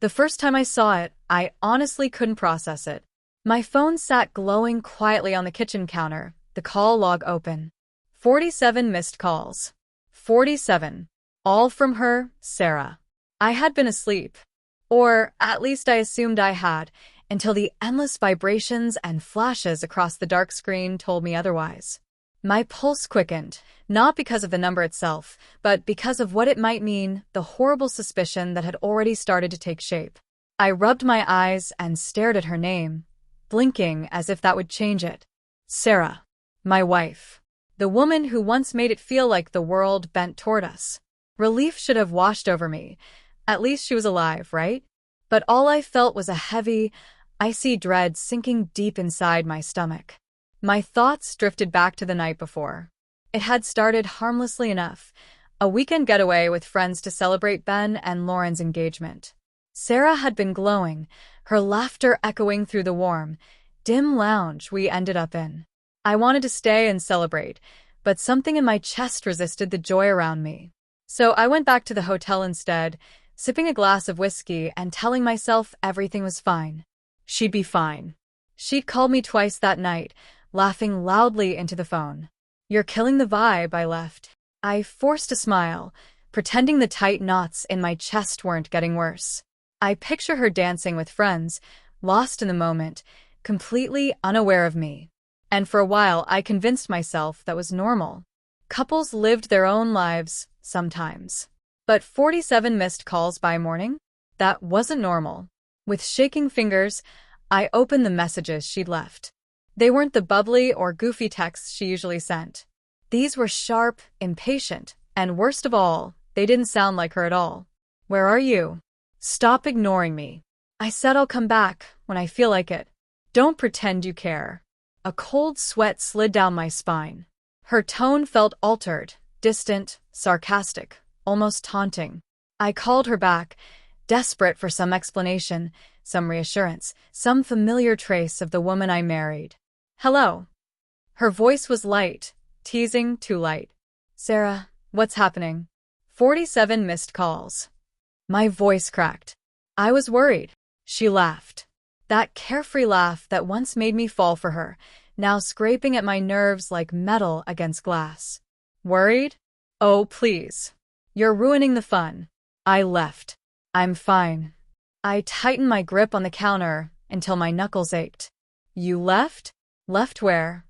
The first time I saw it, I honestly couldn't process it. My phone sat glowing quietly on the kitchen counter, the call log open. 47 missed calls. 47. All from her, Sarah. I had been asleep. Or, at least I assumed I had, until the endless vibrations and flashes across the dark screen told me otherwise. My pulse quickened, not because of the number itself, but because of what it might mean, the horrible suspicion that had already started to take shape. I rubbed my eyes and stared at her name, blinking as if that would change it. Sarah. My wife. The woman who once made it feel like the world bent toward us. Relief should have washed over me. At least she was alive, right? But all I felt was a heavy, icy dread sinking deep inside my stomach. My thoughts drifted back to the night before. It had started harmlessly enough, a weekend getaway with friends to celebrate Ben and Lauren's engagement. Sarah had been glowing, her laughter echoing through the warm, dim lounge we ended up in. I wanted to stay and celebrate, but something in my chest resisted the joy around me. So I went back to the hotel instead, sipping a glass of whiskey and telling myself everything was fine. She'd be fine. She'd called me twice that night, laughing loudly into the phone. You're killing the vibe, I left. I forced a smile, pretending the tight knots in my chest weren't getting worse. I picture her dancing with friends, lost in the moment, completely unaware of me. And for a while I convinced myself that was normal. Couples lived their own lives, sometimes. But 47 missed calls by morning? That wasn't normal. With shaking fingers, I opened the messages she'd left. They weren't the bubbly or goofy texts she usually sent. These were sharp, impatient, and worst of all, they didn't sound like her at all. Where are you? Stop ignoring me. I said I'll come back when I feel like it. Don't pretend you care. A cold sweat slid down my spine. Her tone felt altered, distant, sarcastic, almost taunting. I called her back, desperate for some explanation, some reassurance, some familiar trace of the woman I married. Hello. Her voice was light, teasing, too light. Sarah, what's happening? 47 missed calls. My voice cracked. I was worried. She laughed. That carefree laugh that once made me fall for her, now scraping at my nerves like metal against glass. Worried? Oh, please. You're ruining the fun. I left. I'm fine. I tightened my grip on the counter until my knuckles ached. You left? Left where?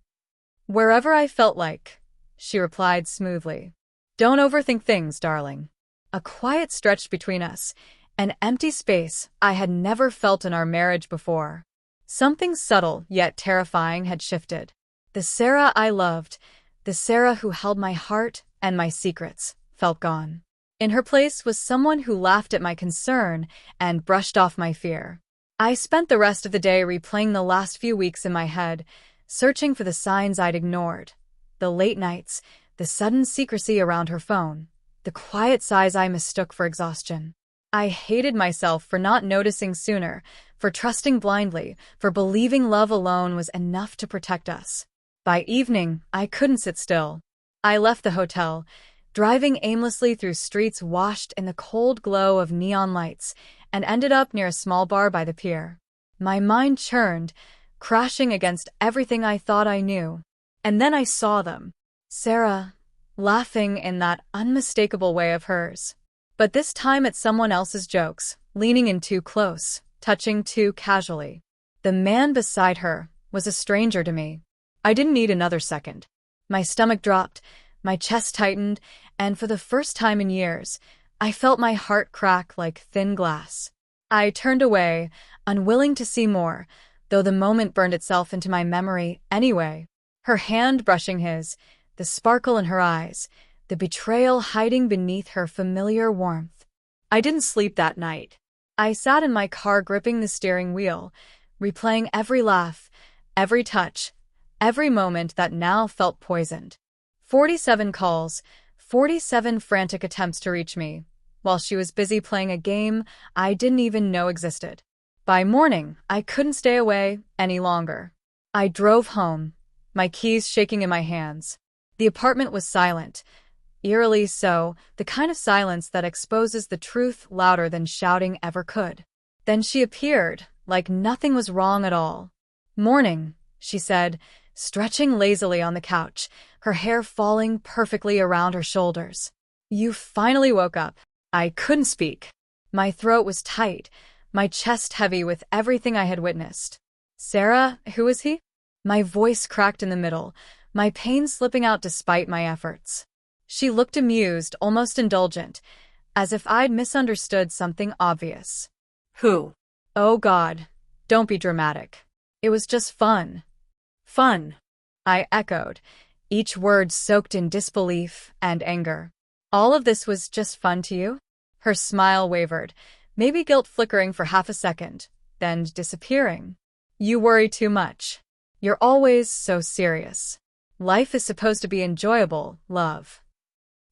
Wherever I felt like, she replied smoothly. Don't overthink things, darling. A quiet stretched between us, an empty space I had never felt in our marriage before. Something subtle yet terrifying had shifted. The Sarah I loved, the Sarah who held my heart and my secrets, felt gone. In her place was someone who laughed at my concern and brushed off my fear. I spent the rest of the day replaying the last few weeks in my head, searching for the signs I'd ignored. The late nights, the sudden secrecy around her phone, the quiet sighs I mistook for exhaustion. I hated myself for not noticing sooner, for trusting blindly, for believing love alone was enough to protect us. By evening, I couldn't sit still. I left the hotel, driving aimlessly through streets washed in the cold glow of neon lights, and ended up near a small bar by the pier. My mind churned, crashing against everything I thought I knew. And then I saw them. Sarah, laughing in that unmistakable way of hers. But this time at someone else's jokes, leaning in too close, touching too casually. The man beside her was a stranger to me. I didn't need another second. My stomach dropped, my chest tightened, and for the first time in years, I felt my heart crack like thin glass. I turned away, unwilling to see more, though the moment burned itself into my memory anyway. Her hand brushing his, the sparkle in her eyes, the betrayal hiding beneath her familiar warmth. I didn't sleep that night. I sat in my car gripping the steering wheel, replaying every laugh, every touch, every moment that now felt poisoned. 47 calls, 47 frantic attempts to reach me, while she was busy playing a game I didn't even know existed. By morning, I couldn't stay away any longer. I drove home, my keys shaking in my hands. The apartment was silent, eerily so, the kind of silence that exposes the truth louder than shouting ever could. Then she appeared, like nothing was wrong at all. "Morning," she said, stretching lazily on the couch, her hair falling perfectly around her shoulders. "You finally woke up." I couldn't speak. My throat was tight, my chest heavy with everything I had witnessed. "Sarah, who is he?" My voice cracked in the middle, my pain slipping out despite my efforts. She looked amused, almost indulgent, as if I'd misunderstood something obvious. Who? "Oh God, don't be dramatic. It was just fun." "Fun?" I echoed, each word soaked in disbelief and anger. "All of this was just fun to you?" Her smile wavered, maybe guilt flickering for half a second, then disappearing. "You worry too much. You're always so serious. Life is supposed to be enjoyable, love."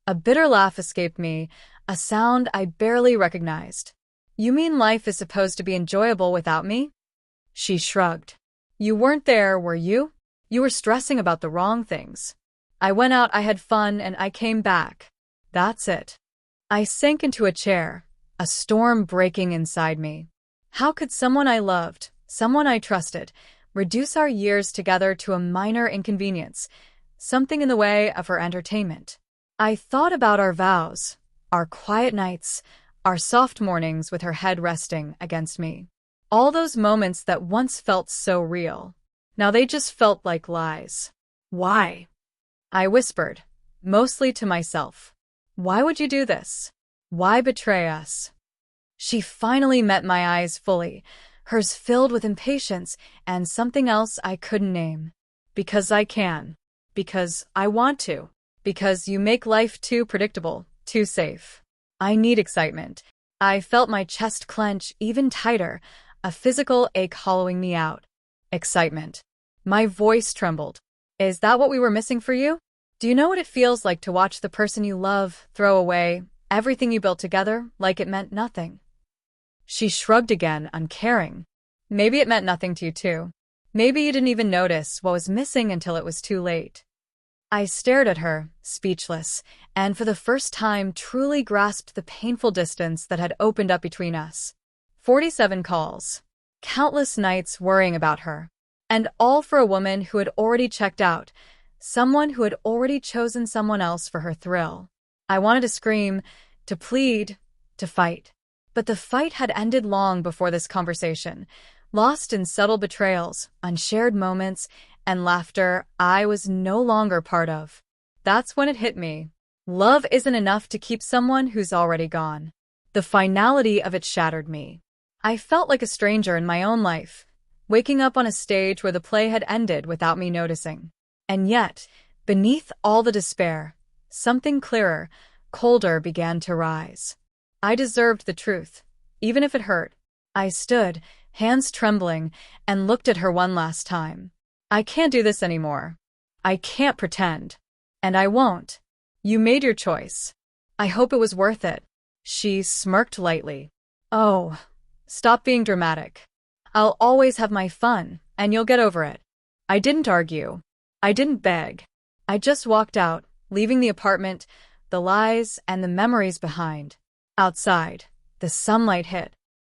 A bitter laugh escaped me, a sound I barely recognized. "You mean life is supposed to be enjoyable without me?" She shrugged. "You weren't there, were you? You were stressing about the wrong things. I went out, I had fun, and I came back. That's it." I sank into a chair, a storm breaking inside me. How could someone I loved, someone I trusted, reduce our years together to a minor inconvenience, something in the way of her entertainment? I thought about our vows, our quiet nights, our soft mornings with her head resting against me. All those moments that once felt so real. Now they just felt like lies. "Why?" I whispered, mostly to myself. "Why would you do this? Why betray us?" She finally met my eyes fully, hers filled with impatience and something else I couldn't name. "Because I can. Because I want to. Because you make life too predictable, too safe. I need excitement." I felt my chest clench even tighter, a physical ache hollowing me out. "Excitement." My voice trembled. "Is that what we were missing for you? Do you know what it feels like to watch the person you love throw away everything you built together like it meant nothing?" She shrugged again, uncaring. "Maybe it meant nothing to you too. Maybe you didn't even notice what was missing until it was too late." I stared at her, speechless, and for the first time truly grasped the painful distance that had opened up between us. 47 calls. Countless nights worrying about her. And all for a woman who had already checked out, someone who had already chosen someone else for her thrill. I wanted to scream, to plead, to fight. But the fight had ended long before this conversation, lost in subtle betrayals, unshared moments, and laughter I was no longer part of. That's when it hit me. Love isn't enough to keep someone who's already gone. The finality of it shattered me. I felt like a stranger in my own life, waking up on a stage where the play had ended without me noticing. And yet, beneath all the despair, something clearer, colder began to rise. I deserved the truth, even if it hurt. I stood, hands trembling, and looked at her one last time. "I can't do this anymore. I can't pretend. And I won't. You made your choice. I hope it was worth it." She smirked lightly. "Oh, stop being dramatic. I'll always have my fun, and you'll get over it." I didn't argue. I didn't beg. I just walked out, leaving the apartment, the lies and the memories behind. Outside, the sunlight hit,